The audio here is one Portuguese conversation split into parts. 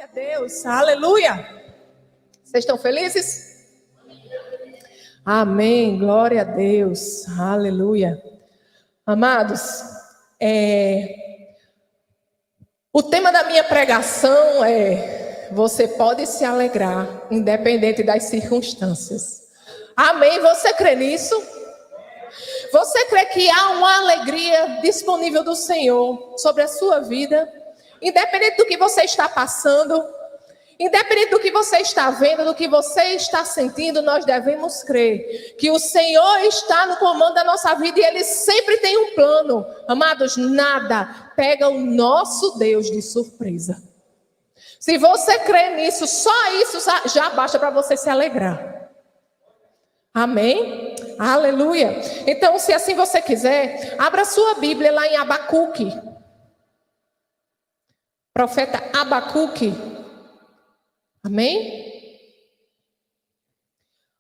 Glória a Deus, aleluia. Vocês estão felizes? Amém, glória a Deus, aleluia. Amados, o tema da minha pregação é: você pode se alegrar, independente das circunstâncias. Amém, você crê nisso? Você crê que há uma alegria disponível do Senhor sobre a sua vida? Independente do que você está passando, independente do que você está vendo, do que você está sentindo, nós devemos crer que o Senhor está no comando da nossa vida e Ele sempre tem um plano. Amados, nada pega o nosso Deus de surpresa. Se você crê nisso, só isso já basta para você se alegrar. Amém? Aleluia. Então, se assim você quiser, abra sua Bíblia lá em Abacuque. Profeta Abacuque. Amém?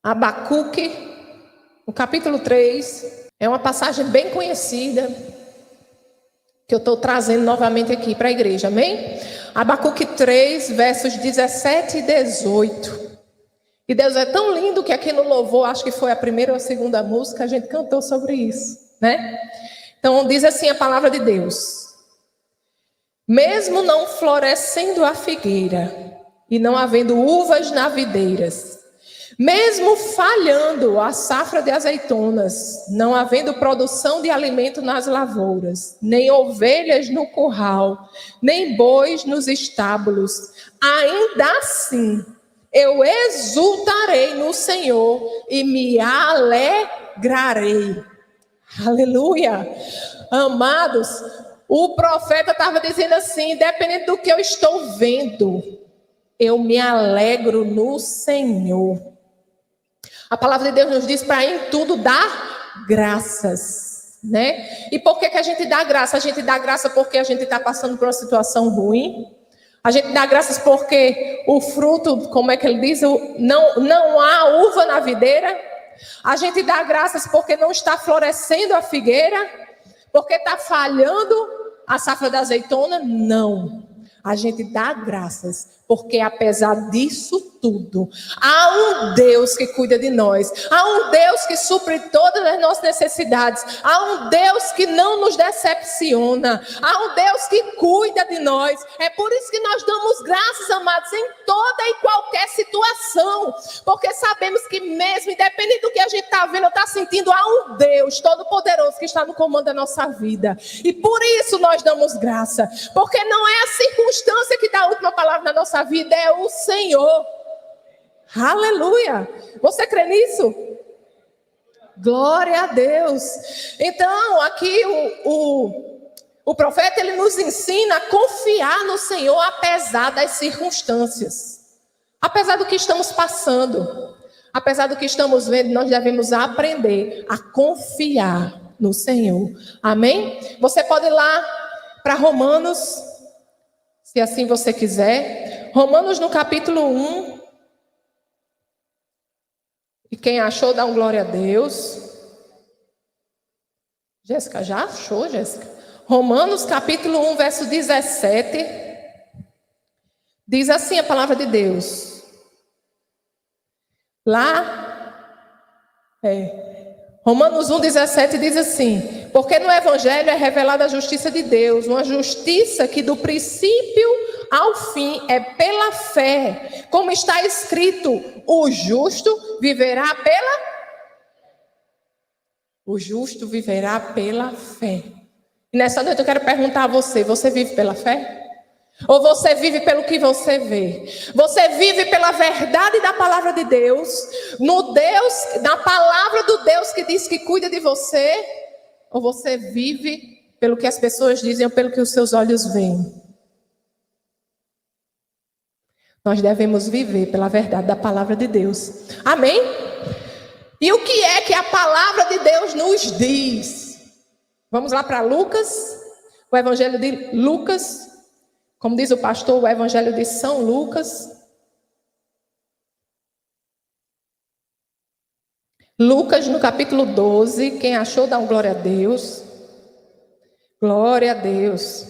Abacuque, no capítulo 3, é uma passagem bem conhecida, que eu estou trazendo novamente aqui para a igreja, amém? Abacuque 3, versos 17 e 18. E Deus é tão lindo que aqui no louvor, acho que foi a primeira ou a segunda música, a gente cantou sobre isso, né? Então diz assim a palavra de Deus: mesmo não florescendo a figueira e não havendo uvas na videiras, mesmo falhando a safra de azeitonas, não havendo produção de alimento nas lavouras, nem ovelhas no curral, nem bois nos estábulos, ainda assim eu exultarei no Senhor e me alegrarei. Aleluia! Amados, o profeta estava dizendo assim: independente do que eu estou vendo, eu me alegro no Senhor. A palavra de Deus nos diz para em tudo dar graças, né? E por que a gente dá graça? A gente dá graça porque a gente está passando por uma situação ruim. A gente dá graças porque o fruto, como é que ele diz? Não há uva na videira. A gente dá graças porque não está florescendo a figueira. Porque está falhando a safra da azeitona? Não. A gente dá graças porque apesar disso tudo, há um Deus que cuida de nós. Há um Deus que supre todas as nossas necessidades. Há um Deus que não nos decepciona. Há um Deus que cuida de nós. É por isso que nós damos graças, amados, em toda e qualquer situação. Porque sabemos que mesmo, independente do que a gente está vendo ou está sentindo, há um Deus todo-poderoso que está no comando da nossa vida. E por isso nós damos graça. Porque não é a circunstância que dá a última palavra na nossa vida, é o Senhor. Aleluia. Você crê nisso? Glória a Deus. Então, aqui o profeta, ele nos ensina a confiar no Senhor apesar das circunstâncias. Apesar do que estamos passando, apesar do que estamos vendo, nós devemos aprender a confiar no Senhor. Amém? Você pode ir lá para Romanos, se assim você quiser. Romanos no capítulo 1. E quem achou, dá um glória a Deus. Jéssica, já achou, Jéssica? Romanos capítulo 1, verso 17. Diz assim a palavra de Deus. Romanos 1, 17 diz assim: porque no Evangelho é revelada a justiça de Deus, uma justiça que do princípio ao fim é pela fé, como está escrito: o justo viverá pela fé. E nessa noite eu quero perguntar a você: você vive pela fé? Ou você vive pelo que você vê? Você vive pela verdade da palavra de Deus, na palavra do Deus que diz que cuida de você? Ou você vive pelo que as pessoas dizem ou pelo que os seus olhos veem? Nós devemos viver pela verdade da palavra de Deus. Amém? E o que é que a palavra de Deus nos diz? Vamos lá para Lucas, o Evangelho de Lucas. Como diz o pastor, o Evangelho de São Lucas. Lucas, no capítulo 12. Quem achou, dá um glória a Deus. Glória a Deus.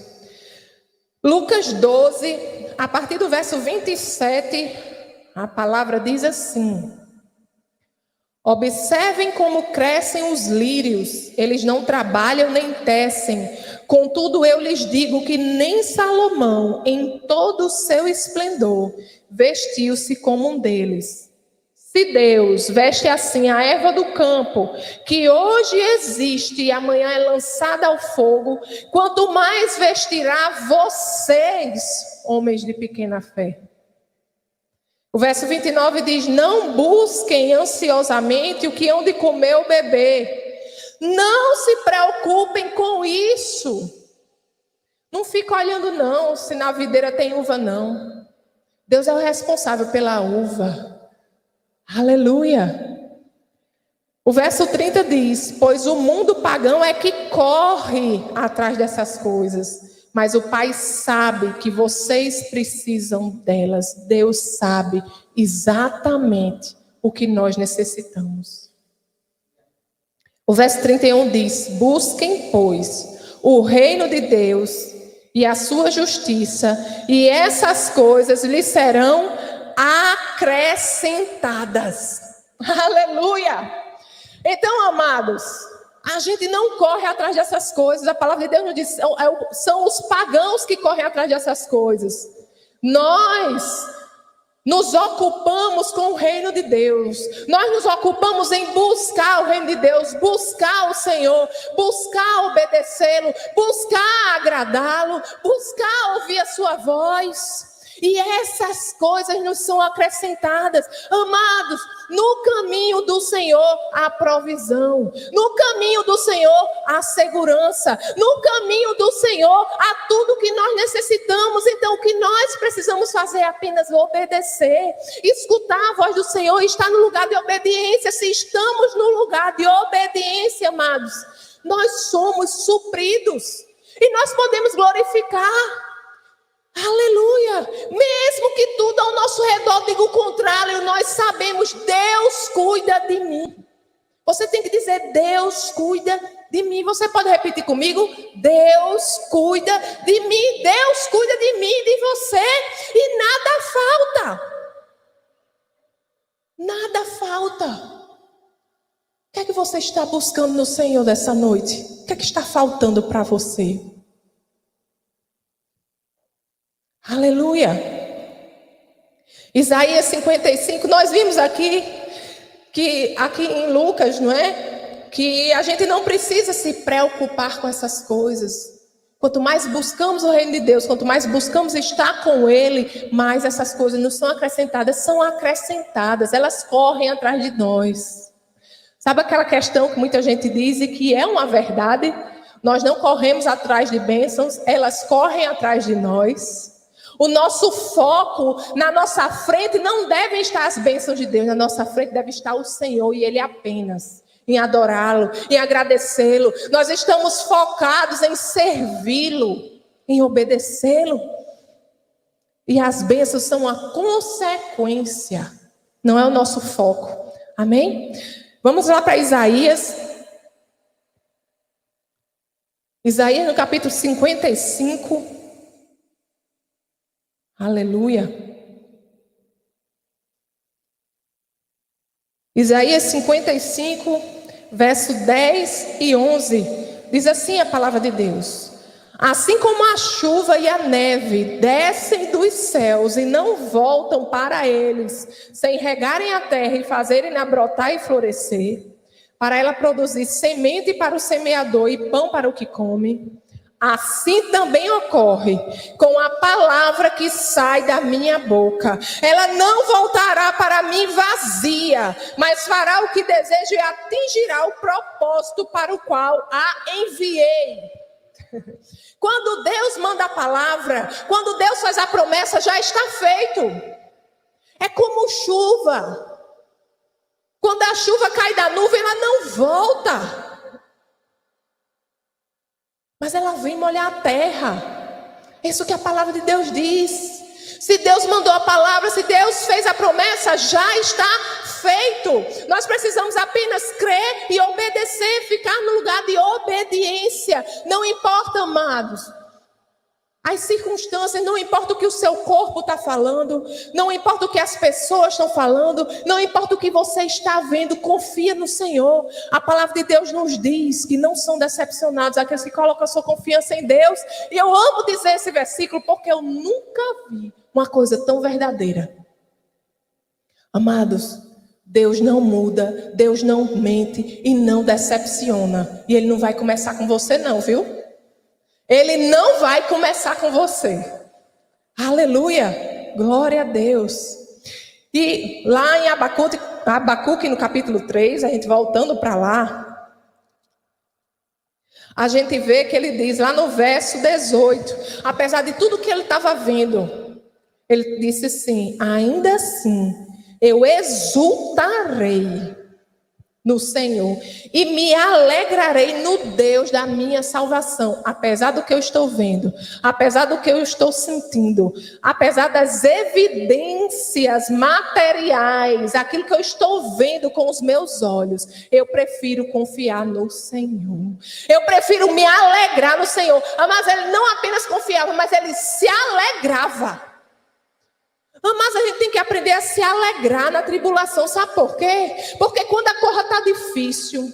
Lucas 12, a partir do verso 27, a palavra diz assim: observem como crescem os lírios, eles não trabalham nem tecem. Contudo, eu lhes digo que nem Salomão, em todo o seu esplendor, vestiu-se como um deles. Se Deus veste assim a erva do campo, que hoje existe e amanhã é lançada ao fogo, quanto mais vestirá vocês, homens de pequena fé. O verso 29 diz: não busquem ansiosamente o que hão de comer ou beber. Não se preocupem com isso. Não fica olhando não, se na videira tem uva não. Deus é o responsável pela uva. Aleluia. O verso 30 diz: pois o mundo pagão é que corre atrás dessas coisas, mas o Pai sabe que vocês precisam delas. Deus sabe exatamente o que nós necessitamos. O verso 31 diz: busquem, pois, o reino de Deus e a sua justiça, e essas coisas lhes serão acrescentadas. Aleluia! Então, amados, a gente não corre atrás dessas coisas. A palavra de Deus nos diz, são os pagãos que correm atrás dessas coisas. Nós nos ocupamos com o reino de Deus. Nós nos ocupamos em buscar o reino de Deus, buscar o Senhor, buscar obedecê-lo, buscar agradá-lo, buscar ouvir a sua voz. E essas coisas nos são acrescentadas. Amados, no caminho do Senhor há provisão. No caminho do Senhor há segurança. No caminho do Senhor há tudo que nós necessitamos. Então o que nós precisamos fazer é apenas obedecer. Escutar a voz do Senhor e estar no lugar de obediência. Se estamos no lugar de obediência, amados, nós somos supridos. E nós podemos glorificar. Aleluia! Mesmo que tudo ao nosso redor diga o contrário, nós sabemos, Deus cuida de mim. Você tem que dizer, Deus cuida de mim. Você pode repetir comigo? Deus cuida de mim. Deus cuida de mim e de você. E nada falta. Nada falta. O que é que você está buscando no Senhor dessa noite? O que é que está faltando para você? Aleluia. Isaías 55, nós vimos aqui, que aqui em Lucas, não é? Que a gente não precisa se preocupar com essas coisas. Quanto mais buscamos o reino de Deus, quanto mais buscamos estar com Ele, mais essas coisas nos são acrescentadas, elas correm atrás de nós. Sabe aquela questão que muita gente diz e que é uma verdade? Nós não corremos atrás de bênçãos, elas correm atrás de nós. O nosso foco na nossa frente não deve estar as bênçãos de Deus. Na nossa frente deve estar o Senhor e Ele apenas. Em adorá-lo, em agradecê-lo. Nós estamos focados em servi-lo, em obedecê-lo. E as bênçãos são a consequência. Não é o nosso foco. Amém? Vamos lá para Isaías. Isaías no capítulo 55. Aleluia. Isaías 55, verso 10 e 11. Diz assim a palavra de Deus: assim como a chuva e a neve descem dos céus e não voltam para eles, sem regarem a terra e fazerem-na brotar e florescer, para ela produzir semente para o semeador e pão para o que come, assim também ocorre com a palavra que sai da minha boca. Ela não voltará para mim vazia, mas fará o que desejo e atingirá o propósito para o qual a enviei. Quando Deus manda a palavra, quando Deus faz a promessa, já está feito. É como chuva. Quando a chuva cai da nuvem, ela não volta. Mas ela vem molhar a terra. Isso que a palavra de Deus diz. Se Deus mandou a palavra, se Deus fez a promessa, já está feito. Nós precisamos apenas crer e obedecer, ficar no lugar de obediência. Não importa, amados, As circunstâncias, não importa o que o seu corpo está falando, não importa o que as pessoas estão falando, não importa o que você está vendo, confia no Senhor. A palavra de Deus nos diz que não são decepcionados aqueles que colocam a sua confiança em Deus. E eu amo dizer esse versículo porque eu nunca vi uma coisa tão verdadeira. Amados, Deus não muda, Deus não mente e não decepciona. E Ele não vai começar com você não, viu? Ele não vai começar com você. Aleluia. Glória a Deus. E lá em Abacuque, no capítulo 3, a gente voltando para lá, a gente vê que ele diz lá no verso 18, apesar de tudo que ele estava vendo, ele disse assim: ainda assim, eu exultarei no Senhor e me alegrarei no Deus da minha salvação, apesar do que eu estou vendo, apesar do que eu estou sentindo, apesar das evidências materiais, aquilo que eu estou vendo com os meus olhos, eu prefiro confiar no Senhor, eu prefiro me alegrar no Senhor. Mas ele não apenas confiava, mas ele se alegrava. Mas a gente tem que aprender a se alegrar na tribulação. Sabe por quê? Porque quando a coisa está difícil,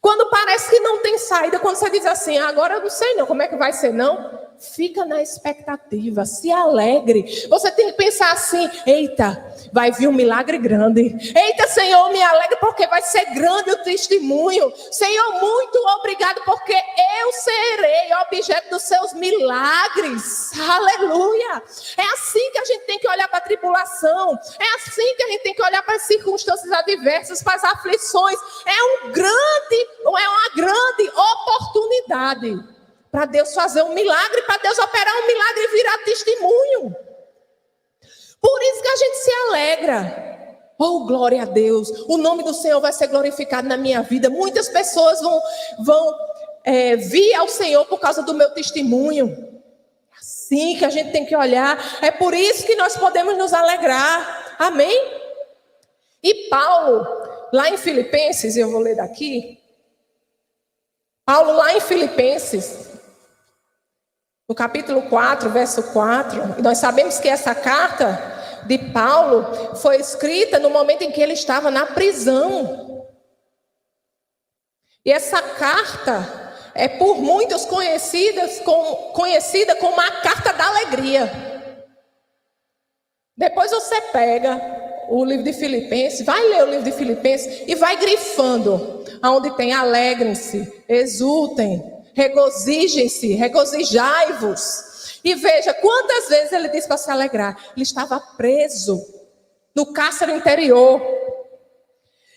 quando parece que não tem saída, quando você diz assim, agora eu não sei não, como é que vai ser não? Fica na expectativa, se alegre. Você tem que pensar assim, eita, vai vir um milagre grande. Eita, Senhor, me alegre porque vai ser grande o testemunho. Senhor, muito obrigado porque eu serei objeto dos seus milagres. Aleluia. É assim que a gente tem que olhar para a tribulação. É assim que a gente tem que olhar para as circunstâncias adversas, para as aflições. É uma grande oportunidade para Deus fazer um milagre, para Deus operar um milagre e virar testemunho. Por isso que a gente se alegra. Oh, glória a Deus. O nome do Senhor vai ser glorificado na minha vida. Muitas pessoas vão vir ao Senhor por causa do meu testemunho. É assim que a gente tem que olhar. É por isso que nós podemos nos alegrar. Amém? E Paulo, lá em Filipenses, eu vou ler daqui. Paulo, lá em Filipenses, no capítulo 4, verso 4, e nós sabemos que essa carta de Paulo foi escrita no momento em que ele estava na prisão. E essa carta é por muitos conhecida como a carta da alegria. Depois você pega o livro de Filipenses, vai ler o livro de Filipenses e vai grifando, onde tem alegrem-se, exultem, regozijem-se, regozijai-vos. E veja quantas vezes ele disse para se alegrar. Ele estava preso no cárcere interior.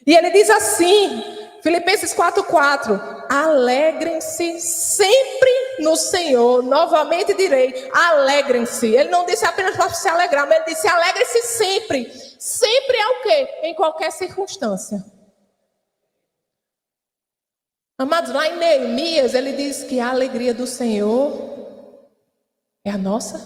E ele diz assim, Filipenses 4:4, alegrem-se sempre no Senhor. Novamente direi, alegrem-se. Ele não disse apenas para se alegrar, mas ele disse alegrem-se sempre. Sempre é o quê? Em qualquer circunstância. Amados, lá em Neemias, ele diz que a alegria do Senhor é a nossa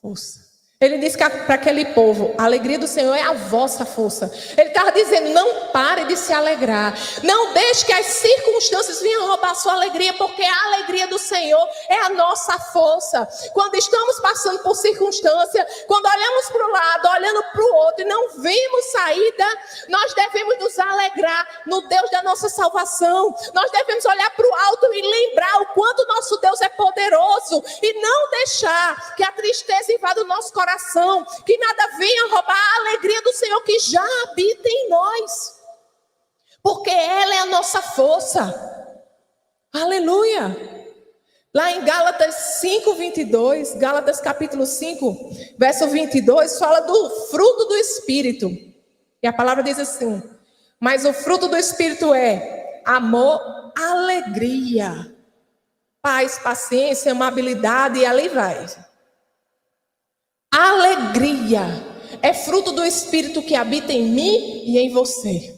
força. Ele disse para aquele povo, a alegria do Senhor é a vossa força. Ele estava dizendo, não pare de se alegrar. Não deixe que as circunstâncias venham roubar a sua alegria, porque a alegria do Senhor é a nossa força. Quando estamos passando por circunstância, quando olhamos para o lado, olhando para o outro e não vemos saída, nós devemos nos alegrar no Deus da nossa salvação. Nós devemos olhar para o alto e lembrar o quanto nosso Deus é poderoso e não deixar que a tristeza invada o nosso coração. Que nada venha roubar a alegria do Senhor que já habita em nós, porque ela é a nossa força. Aleluia. Lá em Gálatas 5:22, Gálatas capítulo 5, verso 22, fala do fruto do Espírito. E a palavra diz assim, mas o fruto do Espírito é amor, alegria, paz, paciência, amabilidade e ali vai. Alegria é fruto do Espírito que habita em mim e em você.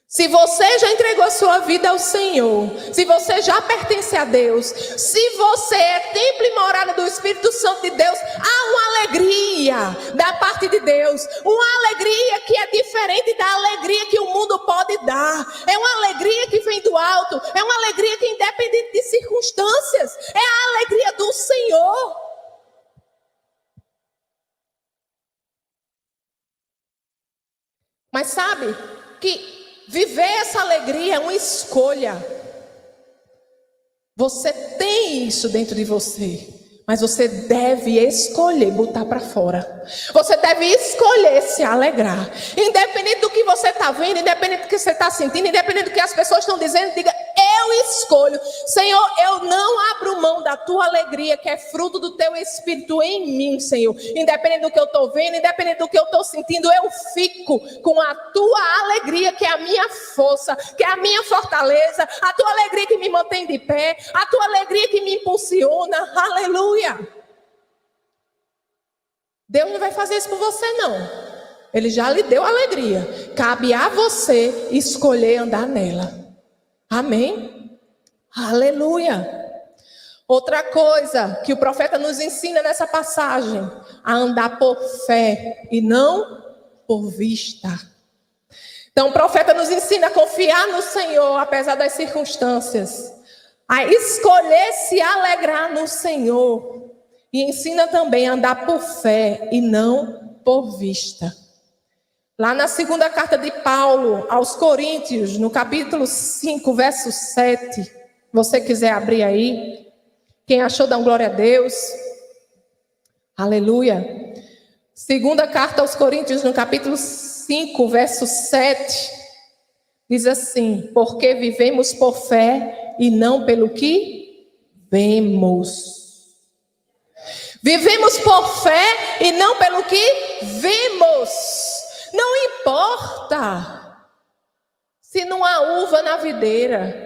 Se você já entregou a sua vida ao Senhor, se você já pertence a Deus, se você é templo e morada do Espírito Santo de Deus, há uma alegria alegria da parte de Deus. Uma alegria que é diferente da alegria que o mundo pode dar. É uma alegria que vem do alto. É uma alegria que independente de circunstâncias. É a alegria do Senhor. Mas sabe que viver essa alegria é uma escolha. Você tem isso dentro de você, mas você deve escolher botar para fora. Você deve escolher se alegrar. Independente do que você está vendo, independente do que você está sentindo, independente do que as pessoas estão dizendo, diga: eu escolho. Senhor, eu não abro mão da tua alegria, que é fruto do teu Espírito em mim, Senhor. Independente do que eu estou vendo, independente do que eu estou sentindo, eu fico com a tua alegria, que é a minha força, que é a minha fortaleza, a tua alegria que me mantém de pé, a tua alegria que me impulsiona. Aleluia. Deus não vai fazer isso por você, não. Ele já lhe deu alegria. Cabe a você escolher andar nela. Amém? Aleluia. Outra coisa que o profeta nos ensina nessa passagem: a andar por fé e não por vista. Então o profeta nos ensina a confiar no Senhor, apesar das circunstâncias. A escolher se alegrar no Senhor. E ensina também a andar por fé e não por vista. Lá na segunda carta de Paulo aos Coríntios, no capítulo 5, verso 7. Se você quiser abrir aí. Quem achou, dá glória a Deus. Aleluia. Segunda carta aos Coríntios, no capítulo 5, verso 7. Diz assim: porque vivemos por fé e não pelo que vemos. Vivemos por fé e não pelo que vemos. Não importa se não há uva na videira.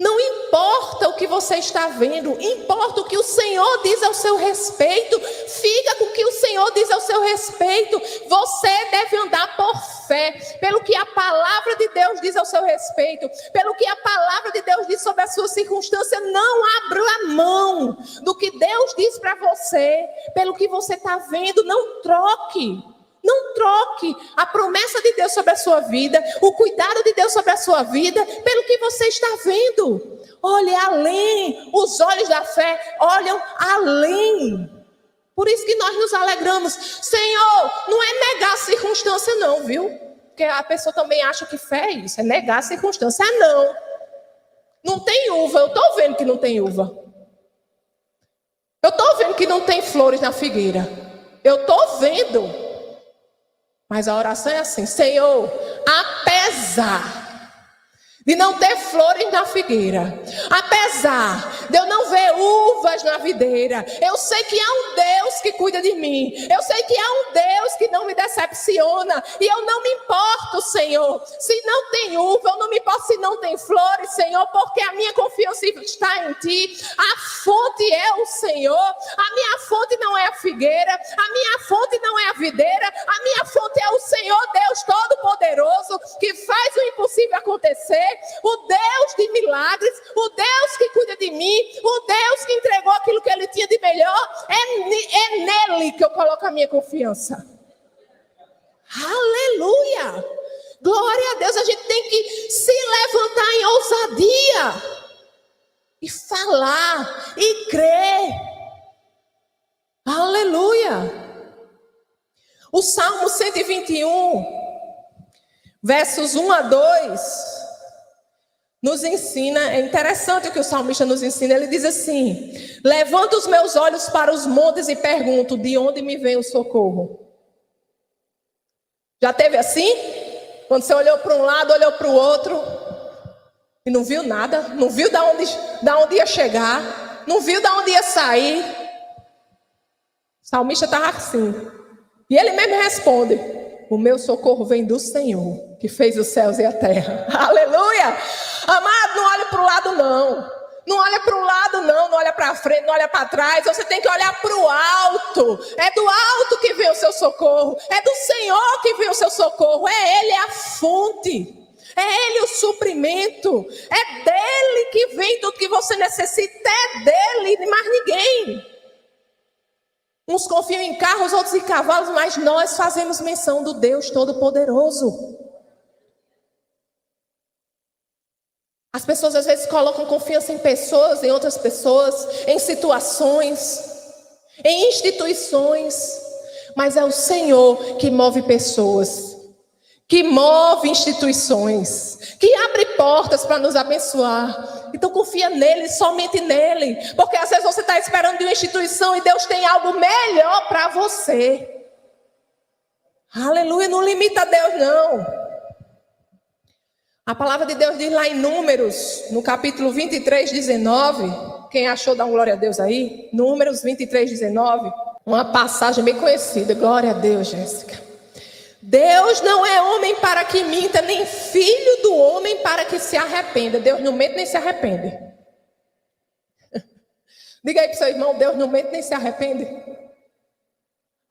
Não importa o que você está vendo. Importa o que o Senhor diz ao seu respeito. Fica com o que o Senhor diz ao seu respeito. Você deve andar por fé, pelo que a palavra de Deus diz ao seu respeito, pelo que a palavra de Deus diz sobre a sua circunstância. Não abra a mão do que Deus diz para você, pelo que você está vendo. Não troque. Não troque a promessa de Deus sobre a sua vida, o cuidado de Deus sobre a sua vida, pelo que você está vendo. Olhe além. Os olhos da fé olham além. Por isso que nós nos alegramos. Senhor, não é negar a circunstância não, viu? Porque a pessoa também acha que fé é isso, é negar a circunstância. Não. Não tem uva, eu estou vendo que não tem uva. Eu estou vendo que não tem flores na figueira. Eu estou vendo. Mas a oração é assim: Senhor, apesar de não ter flores na figueira, apesar de eu não ver uvas na videira, eu sei que há um Deus que cuida de mim. Eu sei que há um Deus que não me decepciona. E eu não me importo, Senhor, se não tem uva. Eu não me importo se não tem flores, Senhor, porque a minha confiança está em Ti. A fonte é o Senhor. A minha fonte não é a figueira. A minha fonte não é a videira. A minha fonte é o Senhor, Deus Todo-Poderoso, que faz o impossível acontecer. O Deus de milagres, o Deus que cuida de mim, o Deus que entregou aquilo que Ele tinha de melhor. É nele que eu coloco a minha confiança. Aleluia! Glória a Deus. A gente tem que se levantar em ousadia e falar e crer. Aleluia! O Salmo 121, versos 1 a 2, nos ensina. É interessante o que o salmista nos ensina. Ele diz assim: levanto os meus olhos para os montes e pergunto, de onde me vem o socorro? Já teve assim? Quando você olhou para um lado, olhou para o outro e não viu nada, não viu da onde ia chegar, não viu da onde ia sair. O salmista estava assim. E ele mesmo responde: o meu socorro vem do Senhor, que fez os céus e a terra. Aleluia! Amado, não olha para o lado não. Não olha para o lado não, não olha para frente, não olha para trás. Você tem que olhar para o alto. É do alto que vem o seu socorro. É do Senhor que vem o seu socorro. É Ele a fonte. É Ele o suprimento. É dele que vem tudo que você necessita. É dele, de mais ninguém. Uns confiam em carros, outros em cavalos, mas nós fazemos menção do Deus Todo-Poderoso. As pessoas às vezes colocam confiança em pessoas, em outras pessoas, em situações, em instituições, mas é o Senhor que move pessoas, que move instituições, que abre portas para nos abençoar. Então confia nele, somente nele, porque às vezes você está esperando de uma instituição e Deus tem algo melhor para você. Aleluia, não limita a Deus não. A palavra de Deus diz lá em Números, no capítulo 23, 19. Quem achou, dá uma glória a Deus aí. Números 23, 19. Uma passagem bem conhecida. Glória a Deus, Jéssica. Deus não é homem para que minta, nem filho do homem para que se arrependa. Deus não mente nem se arrepende. Diga aí para o seu irmão, Deus não mente nem se arrepende.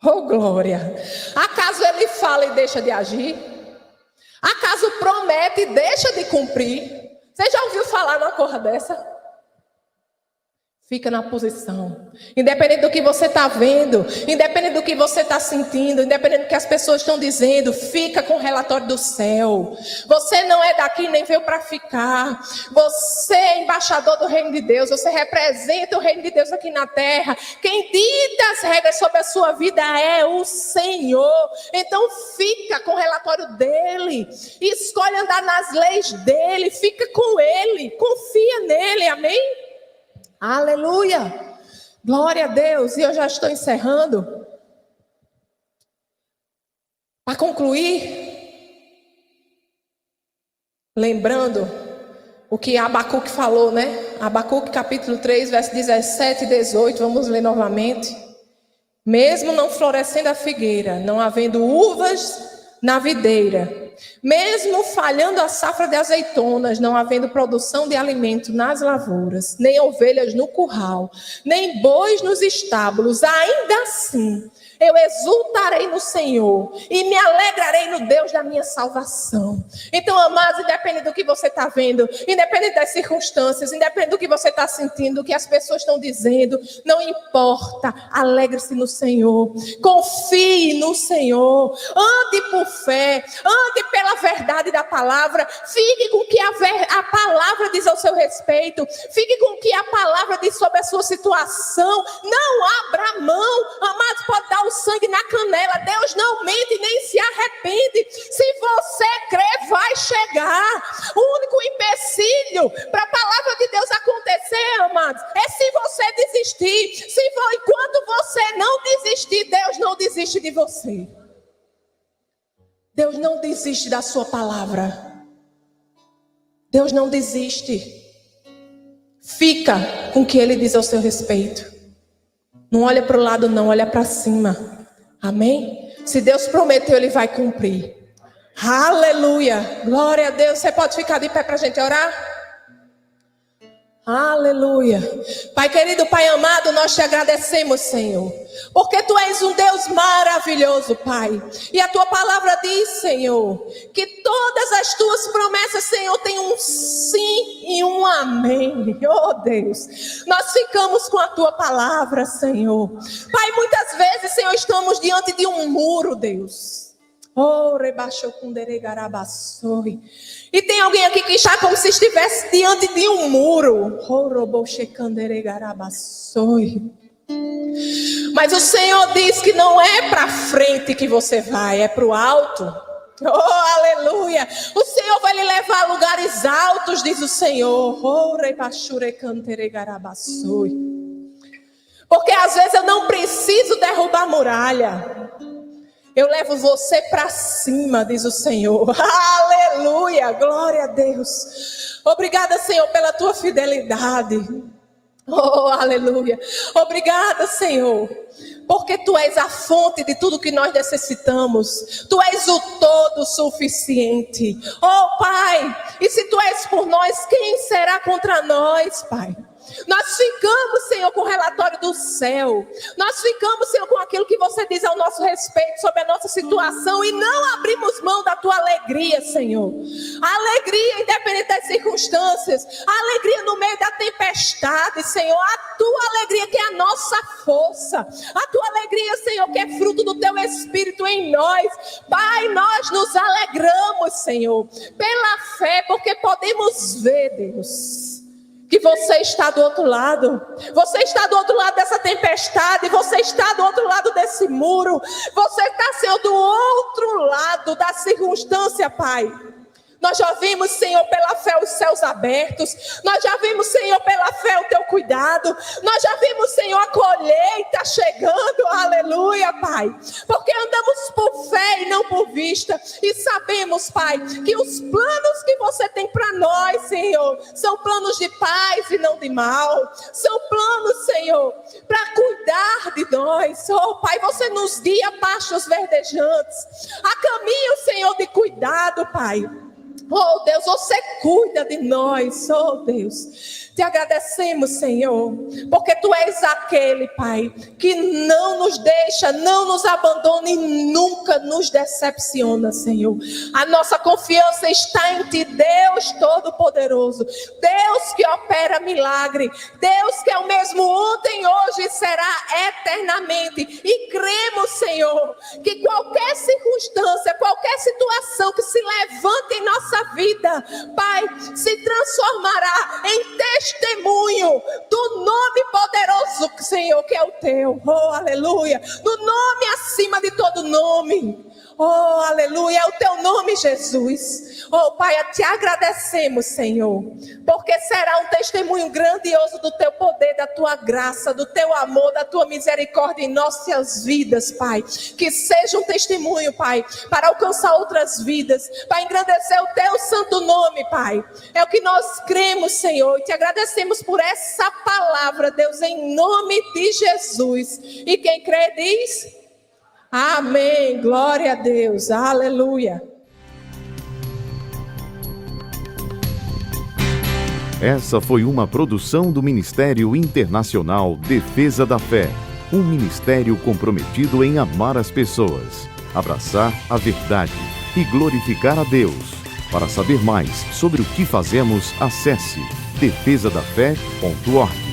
Oh, glória. Acaso ele fala e deixa de agir? Acaso promete e deixa de cumprir? Você já ouviu falar numa coisa dessa? Fica na posição. Independente do que você está vendo, independente do que você está sentindo, independente do que as pessoas estão dizendo, fica com o relatório do céu. Você não é daqui nem veio para ficar. Você é embaixador do reino de Deus. Você representa o reino de Deus aqui na terra. Quem dita as regras sobre a sua vida é o Senhor. Então fica com o relatório dele. Escolhe andar nas leis dele. Fica com ele. Confia nele. Amém? Aleluia, glória a Deus. E eu já estou encerrando. Para concluir, lembrando o que Abacuque falou, né? Abacuque capítulo 3, verso 17 e 18, vamos ler novamente. Mesmo não florescendo a figueira, não havendo uvas na videira, mesmo falhando a safra de azeitonas, não havendo produção de alimento nas lavouras, nem ovelhas no curral, nem bois nos estábulos, ainda assim eu exultarei no Senhor e me alegrarei no Deus da minha salvação. Então, amados, independente do que você está vendo, independente das circunstâncias, independente do que você está sentindo, do que as pessoas estão dizendo, não importa, alegre-se no Senhor, confie no Senhor, ande por fé, ande pela verdade da palavra, fique com o que a palavra diz ao seu respeito, fique com o que a palavra diz sobre a sua situação, não abra mão, amados, pode dar o sangue na canela, Deus não mente nem se arrepende. Se você crer, vai chegar. O único empecilho para a palavra de Deus acontecer, amados, é se você desistir. Enquanto você não desistir, Deus não desiste de você. Deus não desiste da sua palavra. Deus não desiste. Fica com o que Ele diz ao seu respeito. Não olha para o lado não, olha para cima. Amém? Se Deus prometeu, Ele vai cumprir. Aleluia. Glória a Deus. Você pode ficar de pé para a gente orar? Aleluia. Pai querido, Pai amado, nós te agradecemos, Senhor, porque Tu és um Deus maravilhoso, Pai. E a Tua palavra diz, Senhor, que todas as Tuas promessas, Senhor, têm um sim e um amém. Oh Deus, nós ficamos com a Tua palavra, Senhor. Pai, muitas vezes, Senhor, estamos diante de um muro, Deus. Oh, rebaixou com deregarabassoi. E tem alguém aqui que está como se estivesse diante de um muro. Oh, robochecanderegarabassoi. Mas o Senhor diz que não é para frente que você vai, é para o alto. Oh, aleluia. O Senhor vai lhe levar a lugares altos, diz o Senhor. Oh, rebaixurecanderegarabassoi. Porque às vezes eu não preciso derrubar a muralha. Eu levo você para cima, diz o Senhor. Aleluia, glória a Deus. Obrigada, Senhor, pela tua fidelidade. Oh, aleluia. Obrigada, Senhor, porque Tu és a fonte de tudo que nós necessitamos. Tu és o todo suficiente. Oh, Pai, e se Tu és por nós, quem será contra nós, Pai? Nós ficamos, Senhor, com o relatório do céu. Nós ficamos, Senhor, com aquilo que você diz ao nosso respeito sobre a nossa situação e não abrimos mão da tua alegria, Senhor. A alegria independente das circunstâncias, a alegria no meio da tempestade, Senhor. A tua alegria que é a nossa força. A tua alegria, Senhor, que é fruto do teu Espírito em nós. Pai, nós nos alegramos, Senhor, pela fé, porque podemos ver, Deus, que você está do outro lado. Você está do outro lado dessa tempestade. Você está do outro lado desse muro. Você está, Senhor, do outro lado da circunstância, Pai. Nós já vimos, Senhor, pela fé os céus abertos. Nós já vimos, Senhor, pela fé o teu cuidado. Nós já vimos, Senhor, a colheita chegando. Aleluia, Pai. Porque andamos por fé e não por vista. E sabemos, Pai, que os planos que você tem para nós, Senhor, são planos de paz e não de mal. São planos, Senhor, para cuidar de nós. Oh, Pai, você nos guia a pastos verdejantes. A caminho, Senhor, de cuidado, Pai. Oh Deus, você cuida de nós, oh Deus. Te agradecemos, Senhor, porque Tu és aquele, Pai, que não nos deixa, não nos abandona e nunca nos decepciona, Senhor. A nossa confiança está em Ti, Deus Todo-Poderoso, Deus que opera milagre, Deus que é o mesmo ontem, hoje e será eternamente. E cremos, Senhor, que qualquer circunstância, qualquer situação que se levante em nossa vida, Pai, se transformará em testemunho do nome poderoso, Senhor, que é o Teu. Oh, aleluia. Do nome acima de todo nome. Oh, aleluia, é o Teu nome, Jesus. Oh, Pai, te agradecemos, Senhor, porque será um testemunho grandioso do Teu poder, da Tua graça, do Teu amor, da Tua misericórdia em nossas vidas, Pai. Que seja um testemunho, Pai, para alcançar outras vidas, para engrandecer o Teu santo nome, Pai. É o que nós cremos, Senhor, e te agradecemos por essa palavra, Deus, em nome de Jesus. E quem crê diz... Amém, glória a Deus, aleluia. Essa foi uma produção do Ministério Internacional Defesa da Fé, um ministério comprometido em amar as pessoas, abraçar a verdade e glorificar a Deus. Para saber mais sobre o que fazemos, acesse defesadafé.org.